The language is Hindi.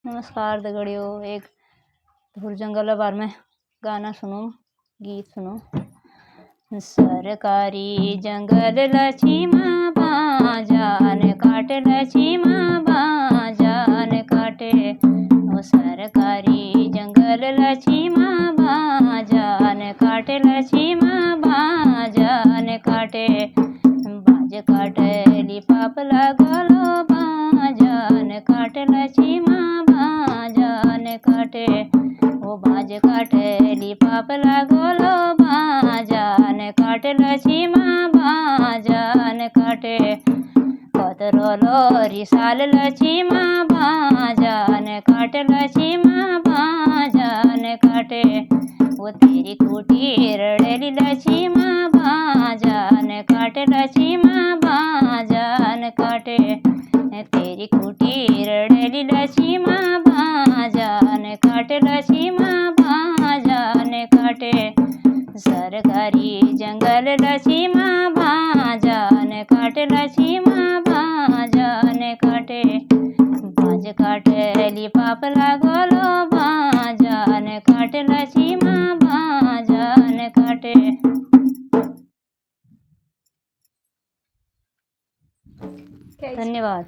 नमस्कार दगड़ियों। एक धुर जंगल बार में गाना सुनो, गीत सुनो। सरकारी जंगल लछीमा बाजान काटे, लछीमा बाजान काटे। ओ सरकारी जंगल लछीमा बाजान काटे, लछीमा बाजान काटे। बाज काटे लिपाप लगलो बाजान काटे, लछीमा बाजान काटे। ओ बाज काटे लिपाप लगलो बाजान काटे, लछीमा बाजान काटे। कतरलो रिसाल लछीमा बाजान काटे, लछीमा बाजान काटे। वो तेरी खूटी रड़ेली लछीमा बाजान काटे, लछीमा बाजान काटे। तेरी खूटी रड़ेली लछीमा बाजान काटे, लछीमा बाजान काटे। सरकारी जंगल लछीमा बाजान काटे, लछीमा बाजान काटे। बाज काटे लिपाप लगलो बाजान काटे, लछीमा बाजान काटे। धन्यवाद।